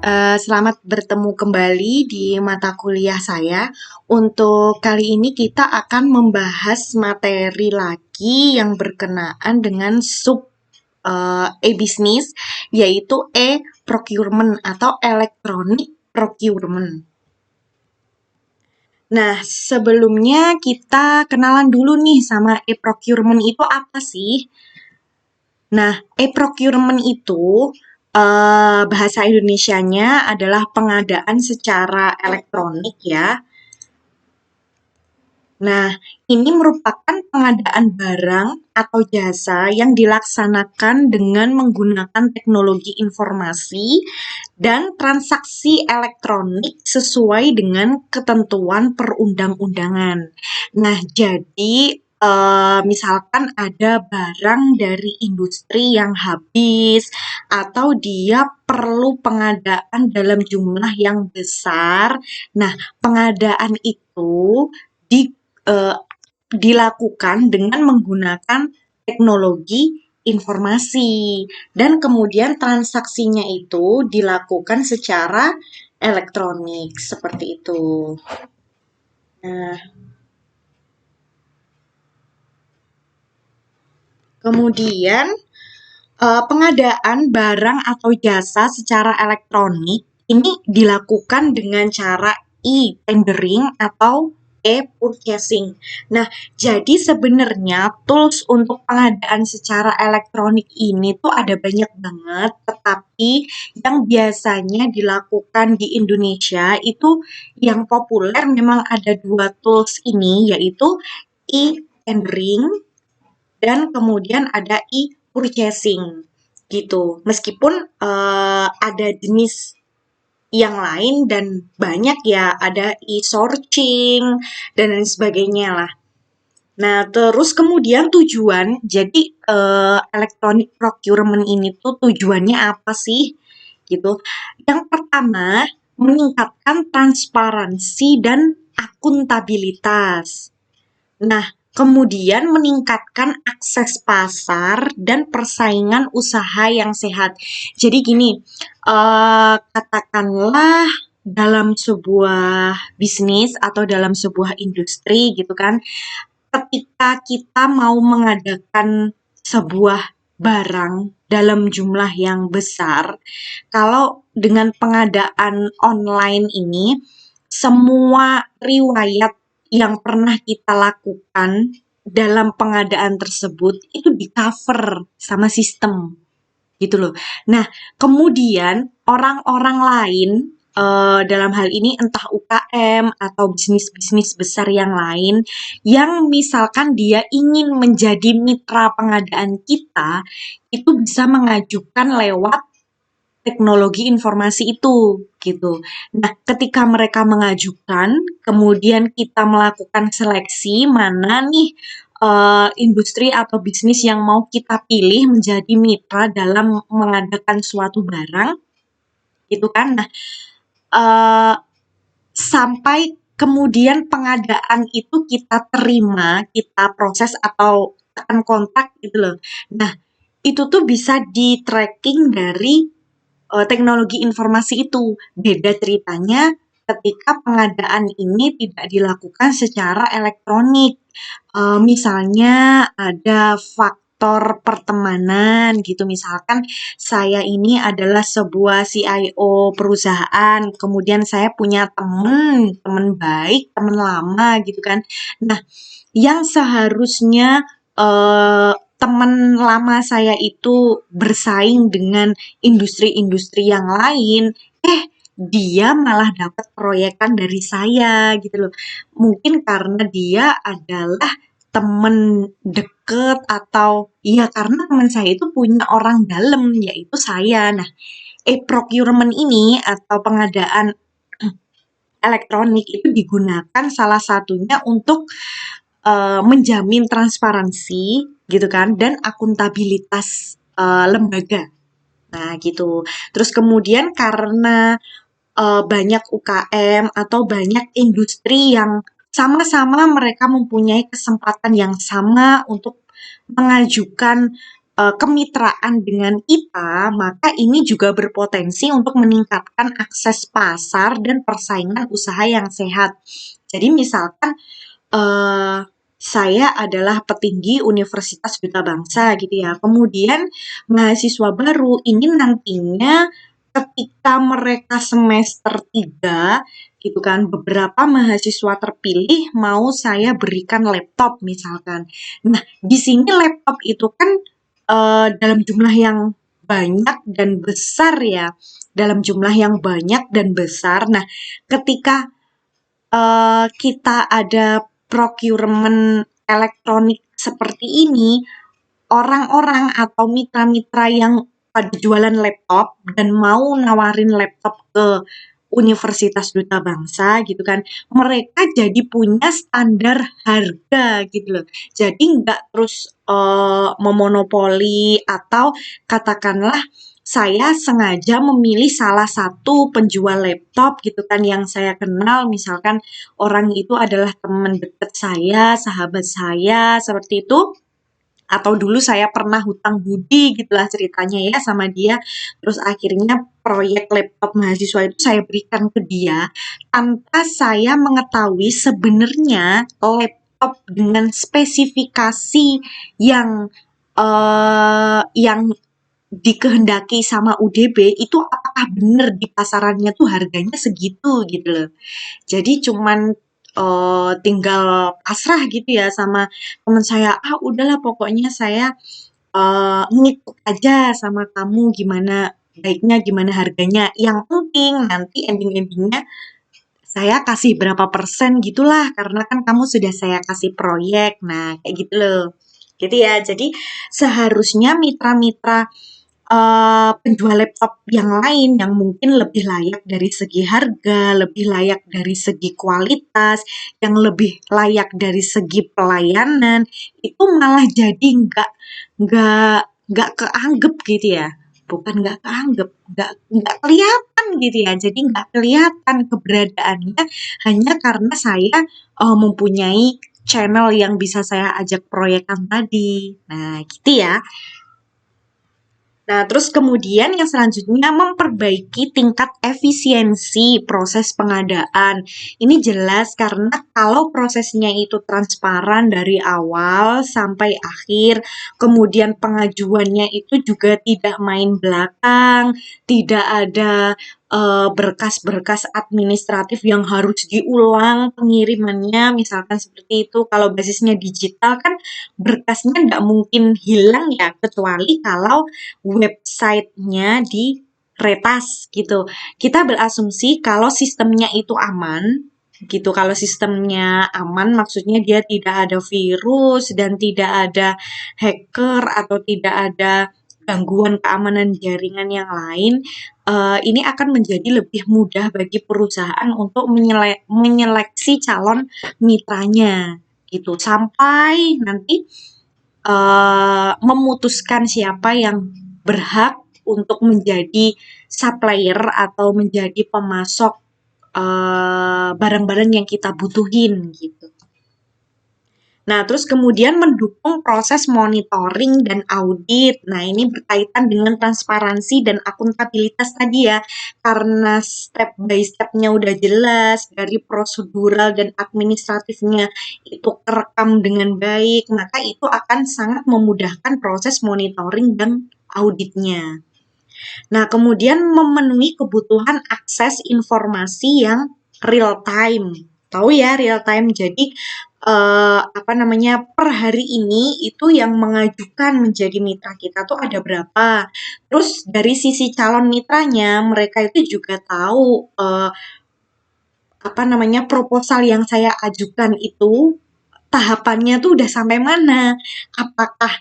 Selamat bertemu kembali di mata kuliah saya. Untuk kali ini kita akan membahas materi lagi yang berkenaan dengan sub e-business, yaitu e-procurement atau electronic procurement. Nah, sebelumnya kita kenalan dulu nih sama e-procurement itu apa sih? Nah, e-procurement itu bahasa Indonesianya adalah pengadaan secara elektronik ya. Nah, ini merupakan pengadaan barang atau jasa yang dilaksanakan dengan menggunakan teknologi informasi dan transaksi elektronik sesuai dengan ketentuan perundang-undangan. Nah, jadi misalkan ada barang dari industri yang habis atau dia perlu pengadaan dalam jumlah yang besar. Nah, pengadaan itu di dilakukan dengan menggunakan teknologi informasi dan kemudian transaksinya itu dilakukan secara elektronik seperti itu. Nah, kemudian pengadaan barang atau jasa secara elektronik ini dilakukan dengan cara e-tendering atau e-purchasing. Nah, jadi sebenarnya tools untuk pengadaan secara elektronik ini tuh ada banyak banget, tetapi yang biasanya dilakukan di Indonesia itu yang populer memang ada dua tools ini, yaitu e-tendering dan kemudian ada e-purchasing gitu. Meskipun ada jenis yang lain dan banyak ya, ada e-sourcing dan lain sebagainya lah. Nah, terus kemudian tujuan, jadi electronic procurement ini tuh tujuannya apa sih? Gitu. Yang pertama, meningkatkan transparansi dan akuntabilitas. Nah, kemudian meningkatkan akses pasar dan persaingan usaha yang sehat. Jadi gini, katakanlah dalam sebuah bisnis atau dalam sebuah industri gitu kan, ketika kita mau mengadakan sebuah barang dalam jumlah yang besar, kalau dengan pengadaan online ini, semua riwayat yang pernah kita lakukan dalam pengadaan tersebut itu di-cover sama sistem gitu loh. Nah, kemudian orang-orang lain dalam hal ini entah UKM atau bisnis-bisnis besar yang lain yang misalkan dia ingin menjadi mitra pengadaan kita itu bisa mengajukan lewat teknologi informasi itu gitu. Nah, ketika mereka mengajukan, kemudian kita melakukan seleksi mana nih industri atau bisnis yang mau kita pilih menjadi mitra dalam mengadakan suatu barang, gitu kan? Nah, sampai kemudian pengadaan itu kita terima, kita proses atau tekan kontak gitu loh. Nah, itu tuh bisa di-tracking dari teknologi informasi itu. Beda ceritanya ketika pengadaan ini tidak dilakukan secara elektronik. Misalnya ada faktor pertemanan gitu. Misalkan saya ini adalah sebuah CIO perusahaan, kemudian saya punya teman baik, teman lama gitu kan. Nah, yang seharusnya teman lama saya itu bersaing dengan industri-industri yang lain, dia malah dapat proyekan dari saya gitu loh. Mungkin karena dia adalah temen deket atau ya karena teman saya itu punya orang dalam yaitu saya. Nah, e-procurement ini atau pengadaan elektronik itu digunakan salah satunya untuk menjamin transparansi gitu kan dan akuntabilitas lembaga. Nah, gitu. Terus kemudian karena banyak UKM atau banyak industri yang sama-sama mereka mempunyai kesempatan yang sama untuk mengajukan kemitraan dengan kita, maka ini juga berpotensi untuk meningkatkan akses pasar dan persaingan usaha yang sehat. Jadi misalkan saya adalah petinggi Universitas Duta Bangsa gitu ya. Kemudian mahasiswa baru ini nantinya ketika mereka semester 3 gitu kan, beberapa mahasiswa terpilih mau saya berikan laptop misalkan. Nah, di sini laptop itu kan dalam jumlah yang banyak dan besar ya, dalam jumlah yang banyak dan besar. Nah, ketika kita ada procurement elektronik seperti ini, orang-orang atau mitra-mitra yang pada jualan laptop dan mau nawarin laptop ke Universitas Duta Bangsa gitu kan, mereka jadi punya standar harga gitu loh. Jadi nggak terus memonopoli atau katakanlah saya sengaja memilih salah satu penjual laptop gitu kan yang saya kenal, misalkan orang itu adalah teman dekat saya, sahabat saya, seperti itu. Atau dulu saya pernah hutang budi gitulah ceritanya ya sama dia. Terus akhirnya proyek laptop mahasiswa itu saya berikan ke dia tanpa saya mengetahui sebenarnya laptop dengan spesifikasi yang yang dikehendaki sama UDB itu apakah benar di pasarannya tuh harganya segitu gitu loh. Jadi cuman tinggal pasrah gitu ya sama teman saya, "Ah, udahlah pokoknya saya ngikut aja sama kamu gimana baiknya, gimana harganya. Yang penting nanti ending-endingnya saya kasih berapa persen gitulah, karena kan kamu sudah saya kasih proyek." Nah, kayak gitu loh. Gitu ya. Jadi seharusnya mitra-mitra penjual laptop yang lain yang mungkin lebih layak dari segi harga, lebih layak dari segi kualitas, yang lebih layak dari segi pelayanan, itu malah jadi nggak keanggap gitu ya. Bukan nggak keanggap, nggak kelihatan gitu ya. Jadi nggak kelihatan keberadaannya hanya karena saya mempunyai channel yang bisa saya ajak proyekan tadi. Nah, gitu ya. Nah, terus kemudian yang selanjutnya memperbaiki tingkat efisiensi proses pengadaan. Ini jelas karena kalau prosesnya itu transparan dari awal sampai akhir, kemudian pengajuannya itu juga tidak main belakang, tidak ada berkas-berkas administratif yang harus diulang pengirimannya, misalkan seperti itu. Kalau basisnya digital kan berkasnya nggak mungkin hilang ya, kecuali kalau websitenya diretas gitu. Kita berasumsi kalau sistemnya itu aman gitu. Kalau sistemnya aman maksudnya dia tidak ada virus dan tidak ada hacker atau tidak ada gangguan keamanan jaringan yang lain, ini akan menjadi lebih mudah bagi perusahaan untuk menyeleksi calon mitranya gitu. Sampai nanti memutuskan siapa yang berhak untuk menjadi supplier atau menjadi pemasok barang-barang yang kita butuhin gitu. Nah, terus kemudian mendukung proses monitoring dan audit. Nah, ini berkaitan dengan transparansi dan akuntabilitas tadi ya. Karena step by step-nya udah jelas, dari prosedural dan administratifnya itu kerekam dengan baik, maka itu akan sangat memudahkan proses monitoring dan auditnya. Nah, kemudian memenuhi kebutuhan akses informasi yang real time. Tahu ya real time. Jadi per hari ini itu yang mengajukan menjadi mitra kita tuh ada berapa. Terus dari sisi calon mitranya, mereka itu juga tahu proposal yang saya ajukan itu tahapannya tuh udah sampai mana. Apakah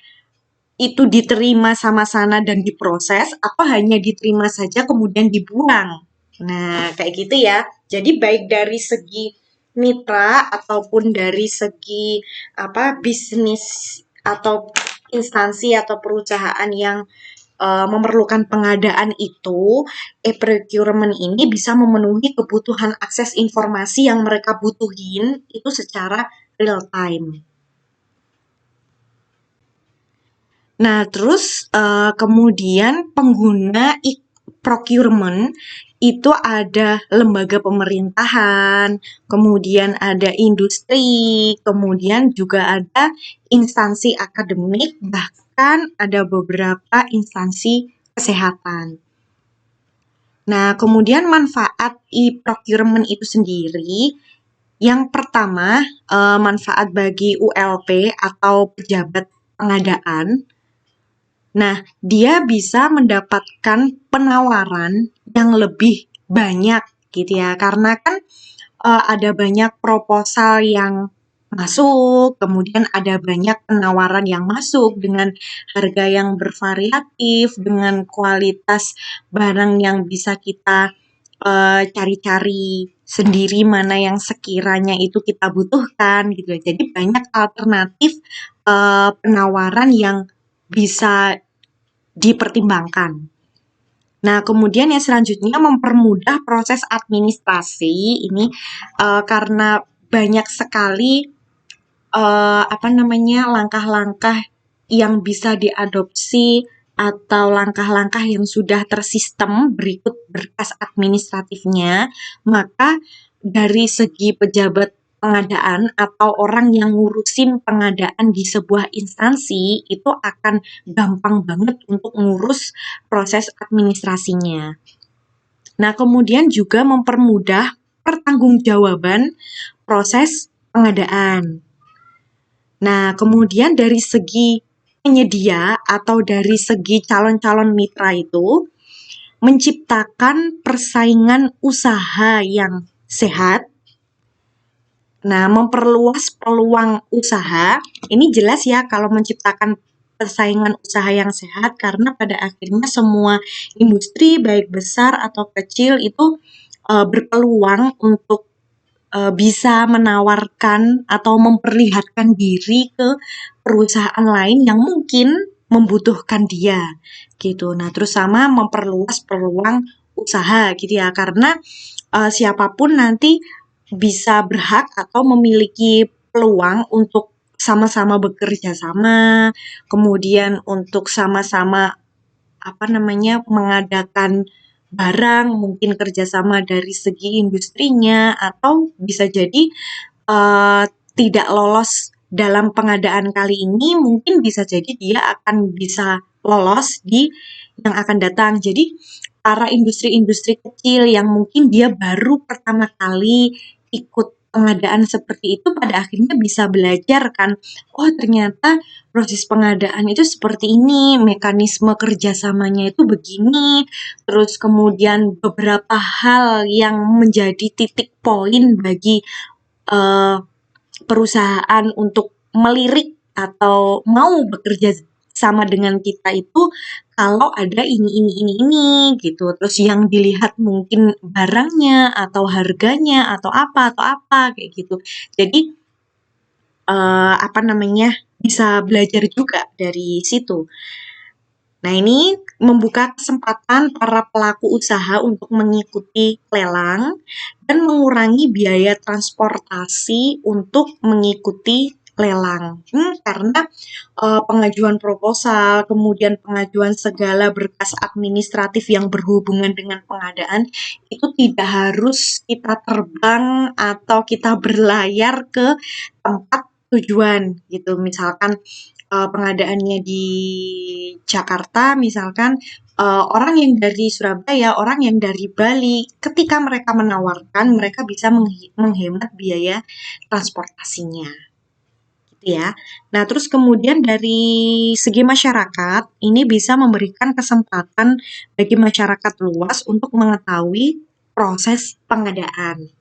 itu diterima sama sana dan diproses, atau hanya diterima saja kemudian dibuang. Nah, kayak gitu ya. Jadi baik dari segi mitra ataupun dari segi bisnis atau instansi atau perusahaan yang memerlukan pengadaan itu, e-procurement ini bisa memenuhi kebutuhan akses informasi yang mereka butuhin itu secara real time. Nah, terus kemudian pengguna procurement itu ada lembaga pemerintahan, kemudian ada industri, kemudian juga ada instansi akademik, bahkan ada beberapa instansi kesehatan. Nah, kemudian manfaat e-procurement itu sendiri, yang pertama, manfaat bagi ULP atau pejabat pengadaan. Nah, dia bisa mendapatkan penawaran yang lebih banyak gitu ya, karena kan ada banyak proposal yang masuk, kemudian ada banyak penawaran yang masuk dengan harga yang bervariatif, dengan kualitas barang yang bisa kita cari-cari sendiri mana yang sekiranya itu kita butuhkan gitu ya. Jadi banyak alternatif penawaran yang bisa dipertimbangkan. Nah, kemudian yang selanjutnya mempermudah proses administrasi ini karena banyak sekali langkah-langkah yang bisa diadopsi atau langkah-langkah yang sudah tersistem berikut berkas administratifnya, maka dari segi pejabat pengadaan atau orang yang ngurusin pengadaan di sebuah instansi itu akan gampang banget untuk ngurus proses administrasinya. Nah, kemudian juga mempermudah pertanggungjawaban proses pengadaan. Nah, kemudian dari segi penyedia atau dari segi calon-calon mitra itu menciptakan persaingan usaha yang sehat. Nah, memperluas peluang usaha. Ini jelas ya kalau menciptakan persaingan usaha yang sehat karena pada akhirnya semua industri baik besar atau kecil itu berpeluang untuk bisa menawarkan atau memperlihatkan diri ke perusahaan lain yang mungkin membutuhkan dia gitu. Nah, terus sama memperluas peluang usaha gitu ya, karena siapapun nanti bisa berhak atau memiliki peluang untuk sama-sama bekerja sama, kemudian untuk sama-sama mengadakan barang, mungkin kerjasama dari segi industrinya, atau bisa jadi uh, tidak lolos dalam pengadaan kali ini, mungkin bisa jadi dia akan bisa lolos di yang akan datang. Jadi para industri-industri kecil yang mungkin dia baru pertama kali ikut pengadaan seperti itu pada akhirnya bisa belajar kan, oh ternyata proses pengadaan itu seperti ini, mekanisme kerjasamanya itu begini, terus kemudian beberapa hal yang menjadi titik poin bagi uh, perusahaan untuk melirik atau mau bekerja sama dengan kita itu kalau ada ini gitu. Terus yang dilihat mungkin barangnya atau harganya atau apa kayak gitu. Jadi bisa belajar juga dari situ. Nah, ini membuka kesempatan para pelaku usaha untuk mengikuti lelang dan mengurangi biaya transportasi untuk mengikuti lelang. Karena pengajuan proposal, kemudian pengajuan segala berkas administratif yang berhubungan dengan pengadaan itu tidak harus kita terbang atau kita berlayar ke tempat tujuan gitu. Misalkan pengadaannya di Jakarta misalkan, orang yang dari Surabaya, orang yang dari Bali, ketika mereka menawarkan, mereka bisa menghemat biaya transportasinya, gitu ya. Nah, terus kemudian dari segi masyarakat, ini bisa memberikan kesempatan bagi masyarakat luas untuk mengetahui proses pengadaan.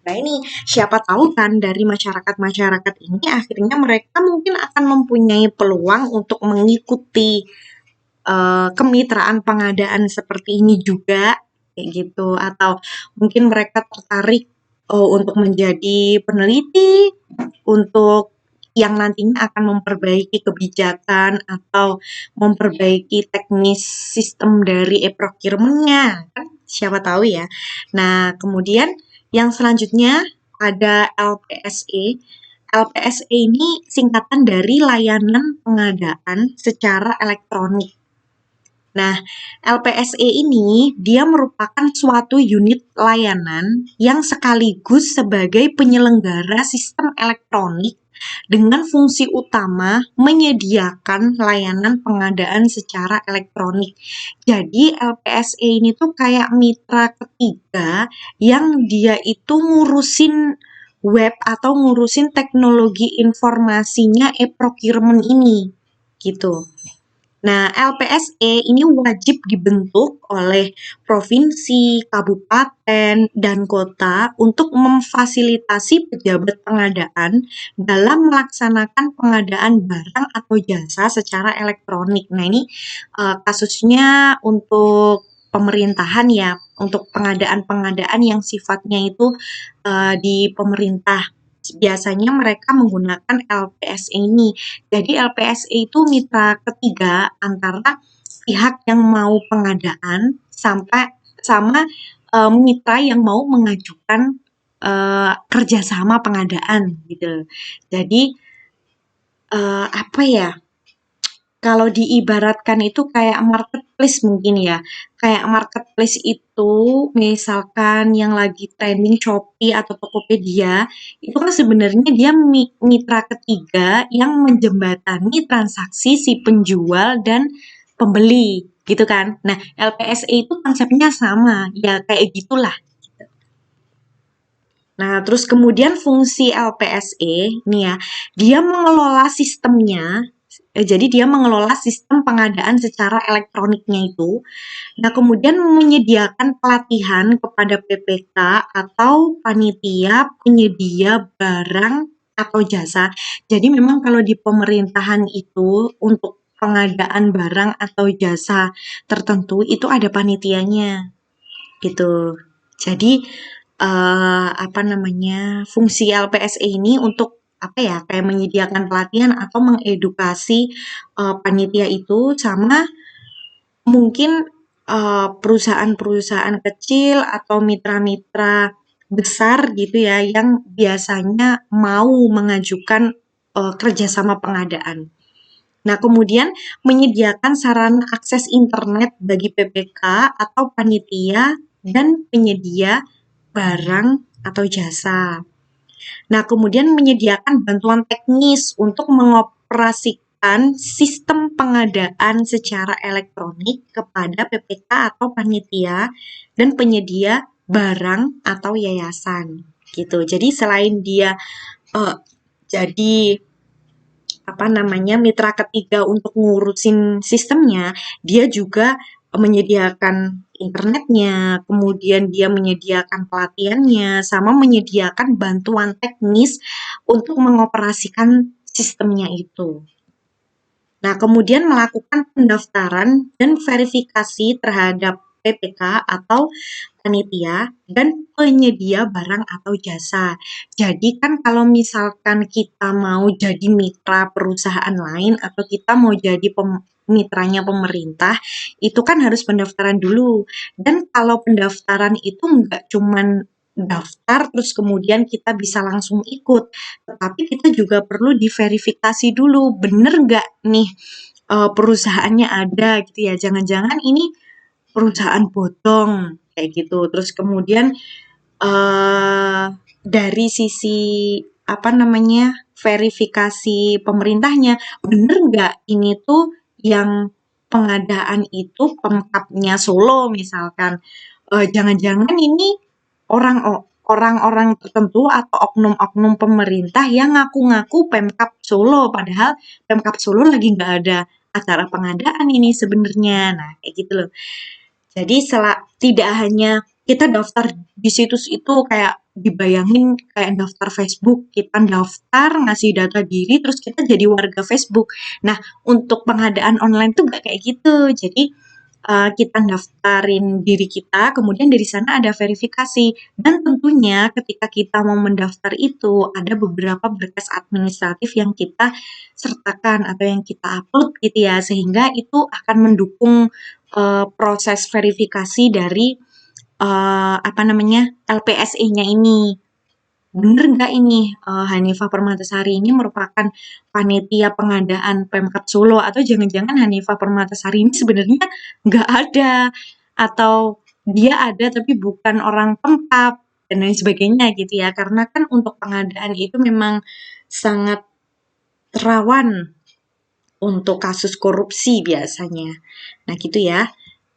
Nah ini siapa tahu kan dari masyarakat-masyarakat ini akhirnya mereka mungkin akan mempunyai peluang untuk mengikuti kemitraan pengadaan seperti ini juga kayak gitu, atau mungkin mereka tertarik untuk menjadi peneliti untuk yang nantinya akan memperbaiki kebijakan atau memperbaiki teknis sistem dari e-procurement-nya kan siapa tahu ya. Nah, kemudian yang selanjutnya ada LPSE. LPSE ini singkatan dari layanan pengadaan secara elektronik. Nah, LPSE ini dia merupakan suatu unit layanan yang sekaligus sebagai penyelenggara sistem elektronik dengan fungsi utama menyediakan layanan pengadaan secara elektronik. Jadi LPSE ini tuh kayak mitra ketiga yang dia itu ngurusin web atau ngurusin teknologi informasinya e-procurement ini gitu. Nah, LPSE ini wajib dibentuk oleh provinsi, kabupaten, dan kota untuk memfasilitasi pejabat pengadaan dalam melaksanakan pengadaan barang atau jasa secara elektronik. Nah, ini kasusnya untuk pemerintahan ya, untuk pengadaan-pengadaan yang sifatnya itu di pemerintah. Biasanya mereka menggunakan LPSE ini. Jadi LPSE itu mitra ketiga antara pihak yang mau pengadaan sama mitra yang mau mengajukan kerjasama pengadaan gitu. Jadi apa ya? Kalau diibaratkan itu kayak marketplace mungkin ya. Kayak marketplace itu misalkan yang lagi trending Shopee atau Tokopedia, itu kan sebenarnya dia mitra ketiga yang menjembatani transaksi si penjual dan pembeli gitu kan. Nah, LPSE itu konsepnya sama, ya kayak gitulah. Nah, terus kemudian fungsi LPSE nih ya, dia mengelola sistemnya. Jadi dia mengelola sistem pengadaan secara elektroniknya itu. Nah, kemudian menyediakan pelatihan kepada PPK atau panitia penyedia barang atau jasa. Jadi memang kalau di pemerintahan itu untuk pengadaan barang atau jasa tertentu itu ada panitianya gitu. Jadi apa namanya, fungsi LPSE ini untuk apa ya, kayak menyediakan pelatihan atau mengedukasi panitia itu sama mungkin perusahaan-perusahaan kecil atau mitra-mitra besar gitu ya yang biasanya mau mengajukan kerjasama pengadaan. Nah, kemudian menyediakan sarana akses internet bagi PPK atau panitia dan penyedia barang atau jasa. Nah, kemudian menyediakan bantuan teknis untuk mengoperasikan sistem pengadaan secara elektronik kepada PPK atau panitia dan penyedia barang atau yayasan gitu. Jadi selain dia jadi apa namanya mitra ketiga untuk ngurusin sistemnya, dia juga menyediakan internetnya, kemudian dia menyediakan pelatihannya, sama menyediakan bantuan teknis untuk mengoperasikan sistemnya itu. Nah, kemudian melakukan pendaftaran dan verifikasi terhadap PPK atau panitia dan penyedia barang atau jasa. Jadi kan kalau misalkan kita mau jadi mitra perusahaan lain atau kita mau jadi mitranya pemerintah, itu kan harus pendaftaran dulu. Dan kalau pendaftaran itu nggak cuman daftar terus kemudian kita bisa langsung ikut, tetapi kita juga perlu diverifikasi dulu, bener nggak nih perusahaannya ada gitu ya, jangan-jangan ini perusahaan bodong kayak gitu. Terus kemudian dari sisi apa namanya verifikasi pemerintahnya, bener nggak ini tuh yang pengadaan itu Pemkabnya Solo misalkan, jangan-jangan ini orang-orang tertentu atau oknum-oknum pemerintah yang ngaku-ngaku Pemkab Solo, padahal Pemkab Solo lagi nggak ada acara pengadaan ini sebenarnya. Nah, kayak gitu loh. Jadi tidak hanya kita daftar di situs itu kayak dibayangin kayak daftar Facebook, kita daftar ngasih data diri terus kita jadi warga Facebook. Nah, untuk pengadaan online tuh gak kayak gitu. Jadi kita daftarin diri kita, kemudian dari sana ada verifikasi. Dan tentunya ketika kita mau mendaftar itu ada beberapa berkas administratif yang kita sertakan atau yang kita upload gitu ya, sehingga itu akan mendukung proses verifikasi dari apa namanya LPSE-nya ini. bener nggak ini Hanifah Permatasari ini merupakan panitia pengadaan Pemkab Solo atau jangan-jangan Hanifah Permatasari ini sebenarnya nggak ada atau dia ada tapi bukan orang Pemkab dan lain sebagainya gitu ya karena kan untuk pengadaan itu memang sangat rawan untuk kasus korupsi biasanya. Nah gitu ya.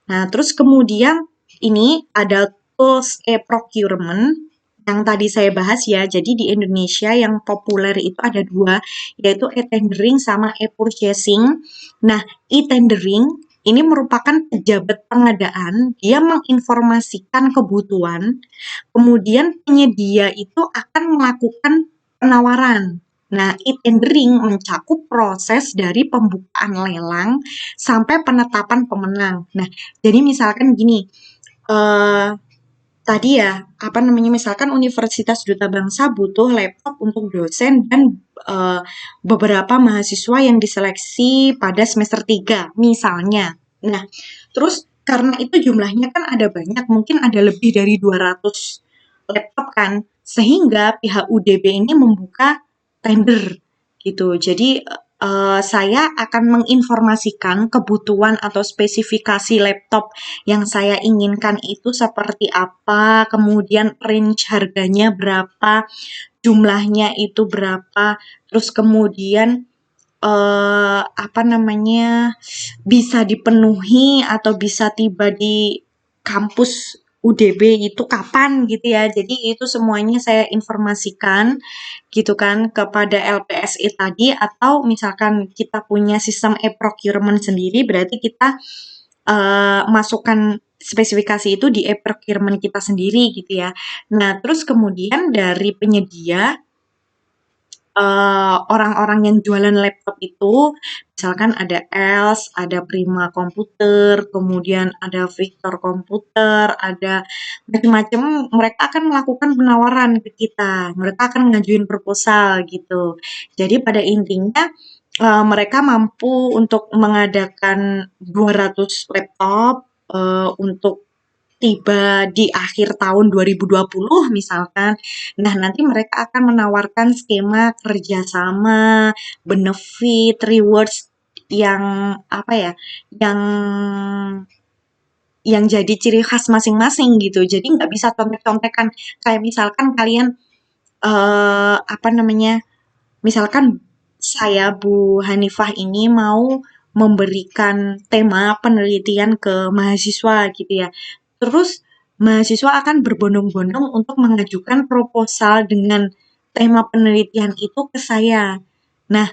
Nah, terus kemudian ini ada tools e-procurement yang tadi saya bahas ya. Jadi di Indonesia yang populer itu ada dua, yaitu e-tendering sama e-purchasing. Nah, e-tendering ini merupakan pejabat pengadaan, dia menginformasikan kebutuhan, kemudian penyedia itu akan melakukan penawaran. Nah, e-tendering mencakup proses dari pembukaan lelang sampai penetapan pemenang. Nah, jadi misalkan gini, eh tadi ya, apa namanya, misalkan Universitas Duta Bangsa butuh laptop untuk dosen dan eh, beberapa mahasiswa yang diseleksi pada semester 3, misalnya. Nah, terus karena itu jumlahnya kan ada banyak, mungkin ada lebih dari 200 laptop kan, sehingga pihak UDB ini membuka tender gitu. Jadi saya akan menginformasikan kebutuhan atau spesifikasi laptop yang saya inginkan itu seperti apa, kemudian range harganya berapa, jumlahnya itu berapa, terus kemudian apa namanya bisa dipenuhi atau bisa tiba di kampus UDB itu kapan gitu ya. Jadi itu semuanya saya informasikan gitu kan kepada LPSI tadi atau misalkan kita punya sistem e-procurement sendiri berarti kita masukkan spesifikasi itu di e-procurement kita sendiri gitu ya. Nah, terus kemudian dari penyedia orang-orang yang jualan laptop itu, misalkan ada Els, ada Prima Komputer, kemudian ada Victor Komputer, ada macam-macam, mereka akan melakukan penawaran ke kita, mereka akan ngajuin proposal gitu. Jadi pada intinya mereka mampu untuk mengadakan 200 laptop untuk tiba di akhir tahun 2020 misalkan. Nah, nanti mereka akan menawarkan skema kerjasama, benefit, rewards yang apa ya, yang jadi ciri khas masing-masing gitu. Jadi nggak bisa contek-contekan. Kayak misalkan kalian apa namanya? Misalkan saya Bu Hanifah ini mau memberikan tema penelitian ke mahasiswa gitu ya. Terus mahasiswa akan berbondong-bondong untuk mengajukan proposal dengan tema penelitian itu ke saya. Nah,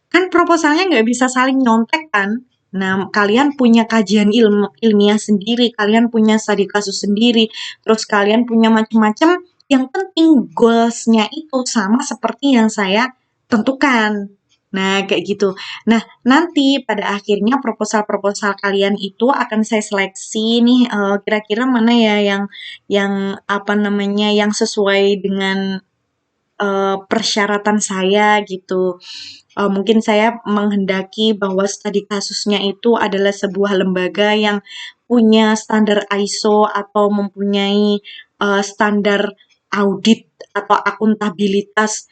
kan proposalnya nggak bisa saling nyontek kan? Nah, kalian punya kajian ilmiah sendiri, kalian punya studi kasus sendiri, terus kalian punya macam-macam. Yang penting goals-nya itu sama seperti yang saya tentukan. Nah, kayak gitu. Nah, nanti pada akhirnya proposal-proposal kalian itu akan saya seleksi nih kira-kira mana ya yang apa namanya yang sesuai dengan persyaratan saya gitu. Mungkin saya menghendaki bahwa studi kasusnya itu adalah sebuah lembaga yang punya standar ISO atau mempunyai standar audit atau akuntabilitas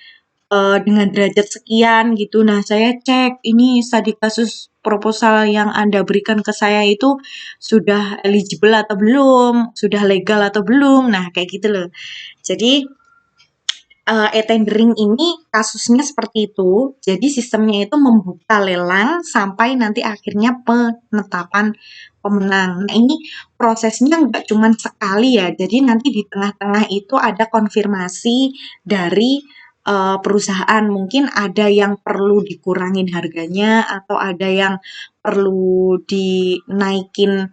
dengan derajat sekian gitu. Nah, saya cek ini studi kasus proposal yang Anda berikan ke saya itu sudah eligible atau belum, sudah legal atau belum. Nah, kayak gitu loh. Jadi e-tendering ini kasusnya seperti itu. Jadi sistemnya itu membuka lelang sampai nanti akhirnya penetapan pemenang. Nah, ini prosesnya nggak cuma sekali ya. Jadi nanti di tengah-tengah itu ada konfirmasi dari perusahaan. Mungkin ada yang perlu dikurangin harganya atau ada yang perlu dinaikin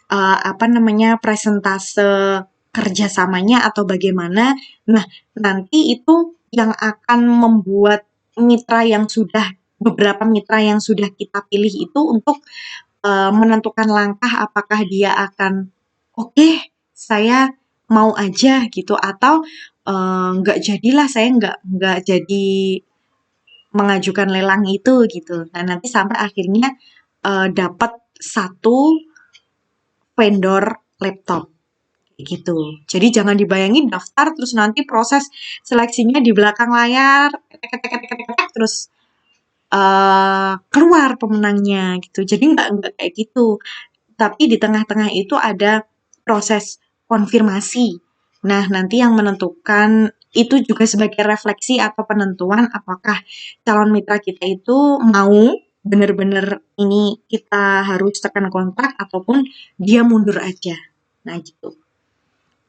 apa namanya presentase kerjasamanya atau bagaimana. Nah, nanti itu yang akan membuat beberapa mitra yang sudah kita pilih itu untuk menentukan langkah apakah dia akan oke, saya mau aja gitu atau nggak jadilah saya nggak jadi mengajukan lelang itu gitu. Nah, nanti sampai akhirnya dapat satu vendor laptop kayak gitu. Jadi jangan dibayangin daftar terus nanti proses seleksinya di belakang layar, terus keluar pemenangnya gitu. Jadi nggak kayak gitu. Tapi di tengah-tengah itu ada proses konfirmasi. Nah, nanti yang menentukan itu juga sebagai refleksi atau penentuan apakah calon mitra kita itu mau benar-benar ini kita harus tekan kontak ataupun dia mundur aja. Nah, gitu.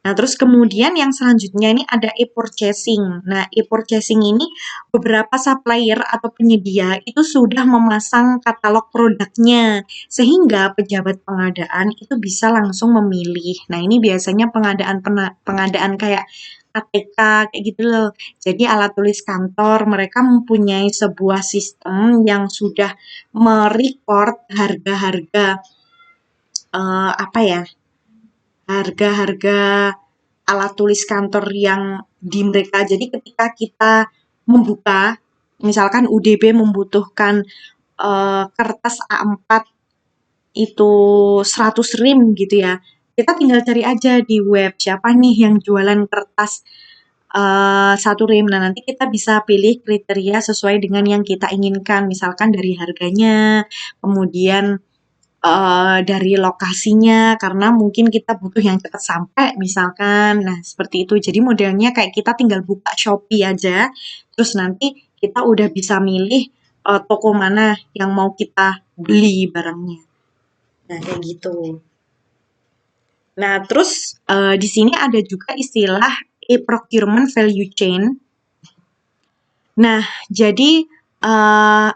Nah, terus kemudian yang selanjutnya ini ada e-purchasing. Nah, e-purchasing ini beberapa supplier atau penyedia itu sudah memasang katalog produknya, sehingga pejabat pengadaan itu bisa langsung memilih. Nah, ini biasanya pengadaan kayak ATK kayak gitu loh. Jadi alat tulis kantor mereka mempunyai sebuah sistem yang sudah merecord harga-harga apa ya? Harga-harga alat tulis kantor yang di mereka. Jadi ketika kita membuka, misalkan UDB membutuhkan kertas A4 itu 100 rim gitu ya. Kita tinggal cari aja di web siapa nih yang jualan kertas 1 rim. Nah, nanti kita bisa pilih kriteria sesuai dengan yang kita inginkan. Misalkan dari harganya, kemudian dari lokasinya karena mungkin kita butuh yang cepat sampai misalkan. Nah, seperti itu. Jadi modelnya kayak kita tinggal buka Shopee aja, terus nanti kita udah bisa milih toko mana yang mau kita beli barangnya. Nah, kayak gitu. Nah, terus di sini ada juga istilah e-procurement value chain. Nah, jadi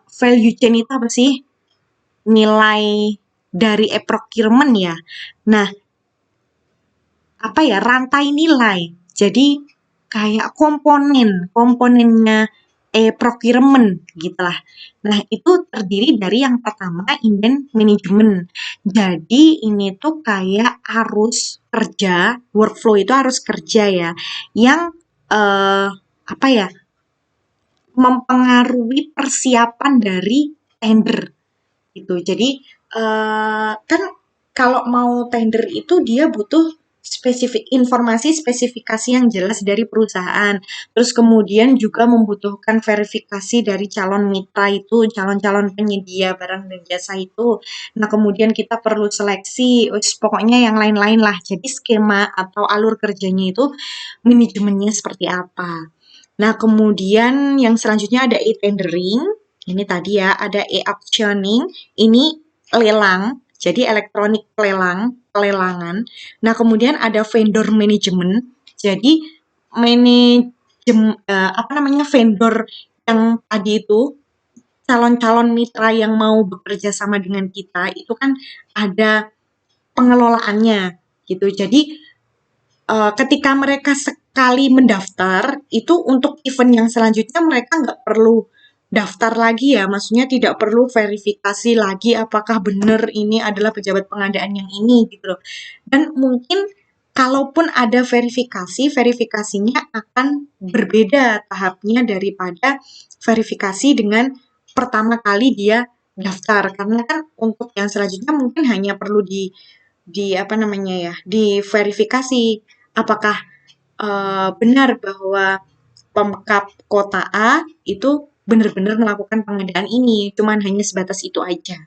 value chain itu apa sih? Nilai dari e-procurement ya. Nah, apa ya, rantai nilai. Jadi kayak komponennya procurement gitulah. Nah, itu terdiri dari yang pertama event management. Jadi ini tuh kayak arus kerja, workflow itu harus kerja ya, yang apa ya, mempengaruhi persiapan dari tender gitu. Jadi kan kalau mau tender itu dia butuh informasi spesifikasi yang jelas dari perusahaan. Terus kemudian juga membutuhkan verifikasi dari calon mitra itu, calon-calon penyedia barang dan jasa itu. Nah, kemudian kita perlu seleksi, pokoknya yang lain-lain lah. Jadi skema atau alur kerjanya itu manajemennya seperti apa. Nah, kemudian yang selanjutnya ada e-tendering. Ini tadi ya, ada e-auctioning. Ini lelang, jadi elektronik pelelangan. Nah, kemudian ada vendor management. Jadi apa namanya, vendor yang tadi itu calon-calon mitra yang mau bekerja sama dengan kita itu kan ada pengelolaannya gitu. Jadi ketika mereka sekali mendaftar, itu untuk event yang selanjutnya mereka nggak perlu daftar lagi ya, maksudnya tidak perlu verifikasi lagi apakah benar ini adalah pejabat pengadaan yang ini gitu loh. Dan mungkin kalaupun ada verifikasi, verifikasinya akan berbeda tahapnya daripada verifikasi dengan pertama kali dia daftar. Karena kan untuk yang selanjutnya mungkin hanya perlu di apa namanya ya, diverifikasi apakah benar bahwa Pemkab kota A itu benar-benar melakukan pengadaan ini, cuman hanya sebatas itu aja.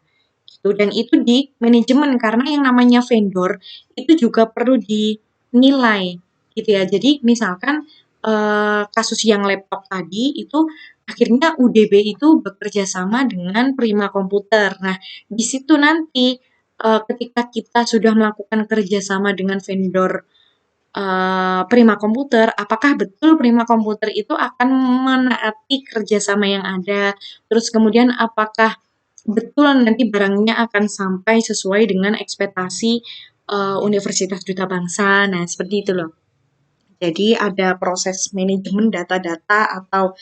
Gitu. Dan itu di manajemen karena yang namanya vendor itu juga perlu dinilai gitu ya. Jadi misalkan kasus yang laptop tadi itu akhirnya UDB itu bekerja sama dengan Prima Komputer. Nah, di situ nanti ketika kita sudah melakukan kerjasama dengan vendor Prima Komputer, apakah betul Prima Komputer itu akan menaati kerjasama yang ada, terus kemudian apakah betul nanti barangnya akan sampai sesuai dengan ekspektasi Universitas Duta Bangsa, nah seperti itu loh. Jadi ada proses manajemen data-data atau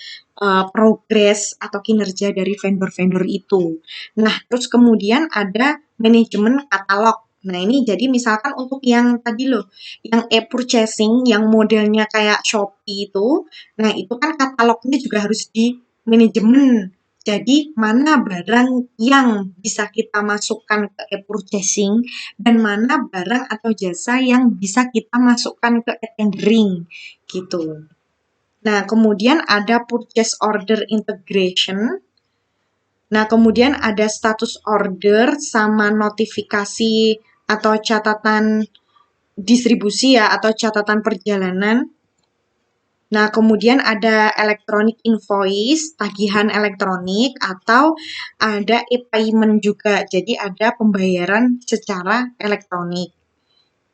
progres atau kinerja dari vendor-vendor itu. Nah, terus kemudian ada manajemen katalog. Nah, ini jadi misalkan untuk yang tadi loh, yang e-purchasing, yang modelnya kayak Shopee itu, nah itu kan katalognya juga harus di manajemen. Jadi, mana barang yang bisa kita masukkan ke e-purchasing dan mana barang atau jasa yang bisa kita masukkan ke e-tendering gitu. Nah, kemudian ada purchase order integration. Nah, kemudian ada status order sama notifikasi atau catatan distribusi ya atau catatan perjalanan. Nah, kemudian ada electronic invoice, tagihan elektronik, atau ada e-payment juga. Jadi ada pembayaran secara elektronik.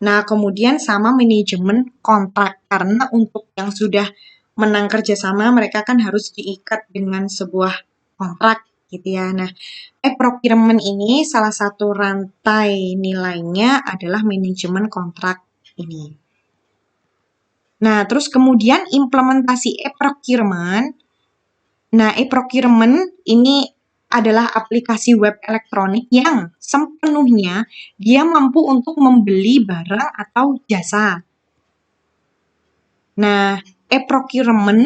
Nah, kemudian sama manajemen kontrak. Karena untuk yang sudah menang kerjasama, mereka kan harus diikat dengan sebuah kontrak gitu ya. Nah, procurement ini salah satu rantai nilainya adalah manajemen kontrak ini. Nah, terus kemudian implementasi e-procurement. Nah, e-procurement ini adalah aplikasi web elektronik yang sepenuhnya dia mampu untuk membeli barang atau jasa. Nah, e-procurement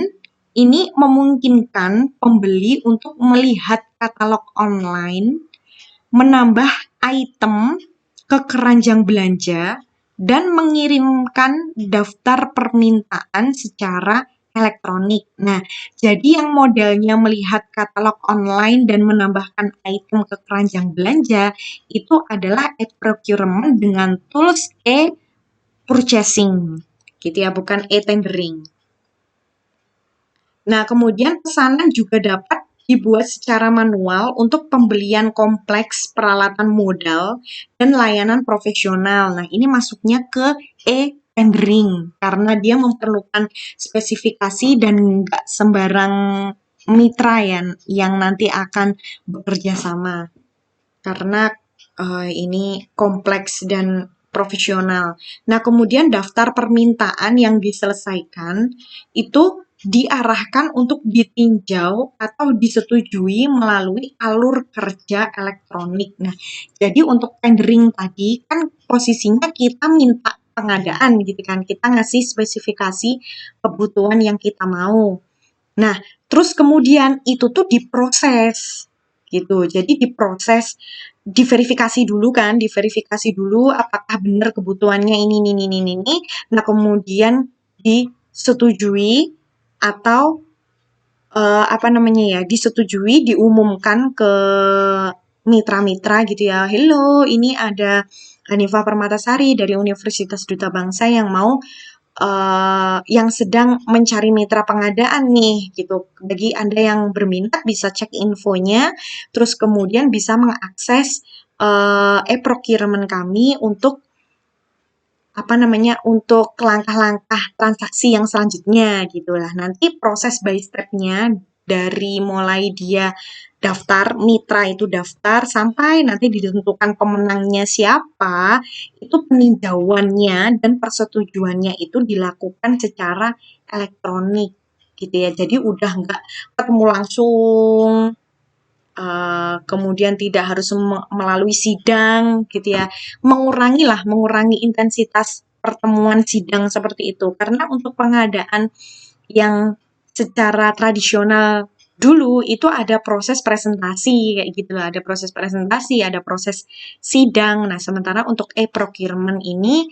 ini memungkinkan pembeli untuk melihat katalog online, menambah item ke keranjang belanja, dan mengirimkan daftar permintaan secara elektronik. Nah, jadi yang modelnya melihat katalog online dan menambahkan item ke keranjang belanja itu adalah e-procurement dengan tools e-purchasing, gitu ya, bukan e-tendering. Nah, kemudian pesanan juga dapat dibuat secara manual untuk pembelian kompleks peralatan modal dan layanan profesional. Nah, ini masuknya ke e-tendering karena dia memerlukan spesifikasi dan nggak sembarang mitra yang nanti akan bekerja sama. Karena ini kompleks dan profesional. Nah, kemudian daftar permintaan yang diselesaikan itu diarahkan untuk ditinjau atau disetujui melalui alur kerja elektronik. Nah, jadi untuk tendering tadi kan posisinya kita minta pengadaan gitu kan, kita ngasih spesifikasi kebutuhan yang kita mau. Nah, terus kemudian itu tuh diproses gitu. Jadi diproses, diverifikasi dulu kan, diverifikasi dulu apakah benar kebutuhannya ini. Nah, kemudian disetujui atau disetujui, diumumkan ke mitra-mitra gitu ya. Hello, ini ada Hanifa Permatasari dari Universitas Duta Bangsa yang mau yang sedang mencari mitra pengadaan nih gitu. Bagi Anda yang berminat bisa cek infonya, terus kemudian bisa mengakses e-procurement kami untuk untuk langkah-langkah transaksi yang selanjutnya gitulah. Nanti proses by step-nya dari mulai dia daftar, mitra itu daftar, sampai nanti ditentukan pemenangnya siapa, itu peninjauannya dan persetujuannya itu dilakukan secara elektronik gitu ya. Jadi udah nggak ketemu langsung, kemudian tidak harus melalui sidang gitu ya. Mengurangi intensitas pertemuan sidang seperti itu. Karena untuk pengadaan yang secara tradisional dulu itu ada proses presentasi kayak gitu lah, ada proses presentasi, ada proses sidang. Nah, sementara untuk e-procurement ini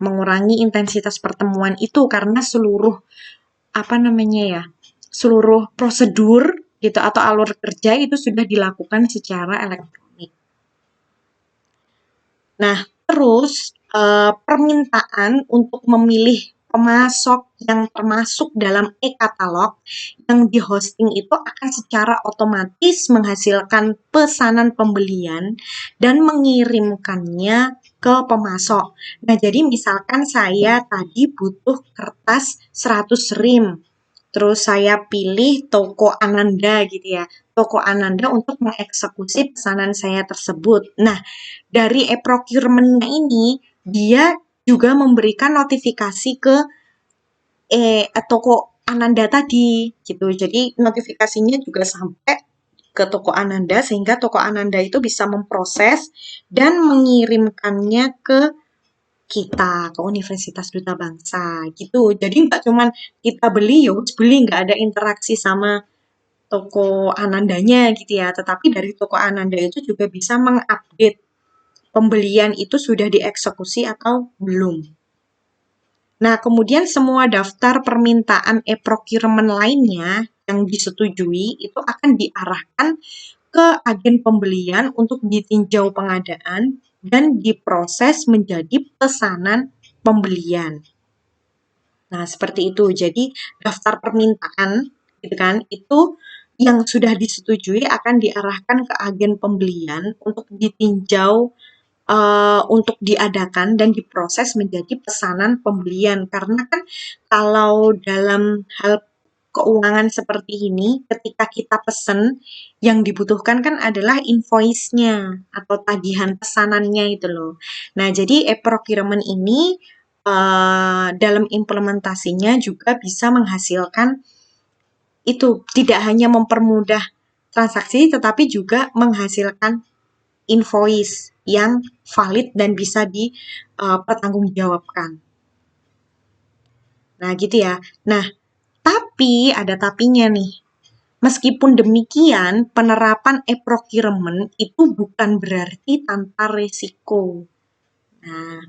mengurangi intensitas pertemuan itu karena seluruh prosedur gitu atau alur kerja itu sudah dilakukan secara elektronik. Nah, terus permintaan untuk memilih pemasok yang termasuk dalam e-katalog yang di-hosting itu akan secara otomatis menghasilkan pesanan pembelian dan mengirimkannya ke pemasok. Nah, jadi misalkan saya tadi butuh kertas 100 rim. Terus saya pilih toko Ananda gitu ya. Toko Ananda untuk mengeksekusi pesanan saya tersebut. Nah, dari e-procurement-nya ini, dia juga memberikan notifikasi ke toko Ananda tadi gitu. Jadi notifikasinya juga sampai ke toko Ananda sehingga toko Ananda itu bisa memproses dan mengirimkannya ke kita, ke Universitas Duta Bangsa gitu. Jadi nggak cuman kita beli, ya beli, nggak ada interaksi sama toko Anandanya gitu ya, tetapi dari toko Ananda itu juga bisa mengupdate pembelian itu sudah dieksekusi atau belum. Nah, kemudian semua daftar permintaan e-procurement lainnya yang disetujui itu akan diarahkan ke agen pembelian untuk ditinjau pengadaan dan diproses menjadi pesanan pembelian. Nah, seperti itu. Jadi, daftar permintaan gitu kan, itu yang sudah disetujui akan diarahkan ke agen pembelian untuk ditinjau, untuk diadakan dan diproses menjadi pesanan pembelian. Karena kan kalau dalam hal keuangan seperti ini, ketika kita pesen, yang dibutuhkan kan adalah invoice-nya atau tagihan pesanannya itu loh. Nah, jadi e-procurement ini dalam implementasinya juga bisa menghasilkan itu, tidak hanya mempermudah transaksi, tetapi juga menghasilkan invoice yang valid dan bisa dipertanggungjawabkan. Nah, gitu ya. Nah, tapi ada tapinya nih. Meskipun demikian, penerapan e-procurement itu bukan berarti tanpa resiko. Nah,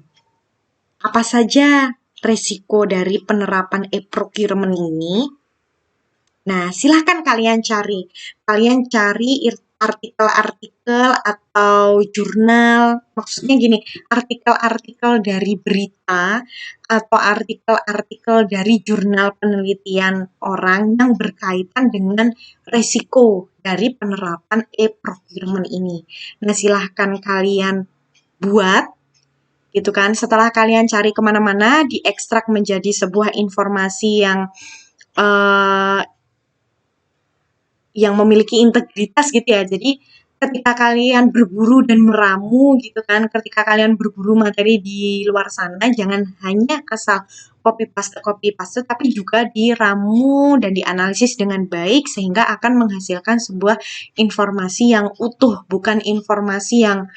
apa saja resiko dari penerapan e-procurement ini? Nah, silahkan kalian cari. Kalian cari artikel-artikel atau jurnal, maksudnya gini, artikel-artikel dari berita atau artikel-artikel dari jurnal penelitian orang yang berkaitan dengan resiko dari penerapan e-procurement ini. Nah, silahkan kalian buat gitu kan. Setelah kalian cari kemana-mana, diekstrak menjadi sebuah informasi yang memiliki integritas gitu ya. Jadi ketika kalian berburu dan meramu gitu kan, ketika kalian berburu materi di luar sana, jangan hanya asal copy paste, tapi juga diramu dan dianalisis dengan baik sehingga akan menghasilkan sebuah informasi yang utuh, bukan informasi yang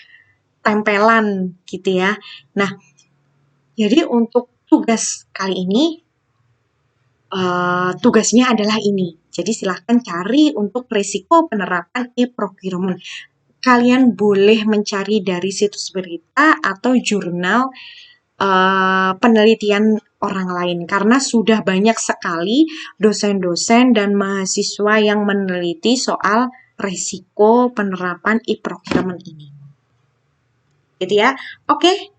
tempelan gitu ya. Nah, jadi untuk tugas kali ini, tugasnya adalah ini. Jadi silahkan cari untuk risiko penerapan e-procurement. Kalian boleh mencari dari situs berita atau jurnal penelitian orang lain. Karena sudah banyak sekali dosen-dosen dan mahasiswa yang meneliti soal risiko penerapan e-procurement ini. Gitu ya. Oke,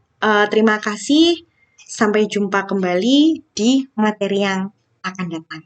terima kasih. Sampai jumpa kembali di materi yang akan datang.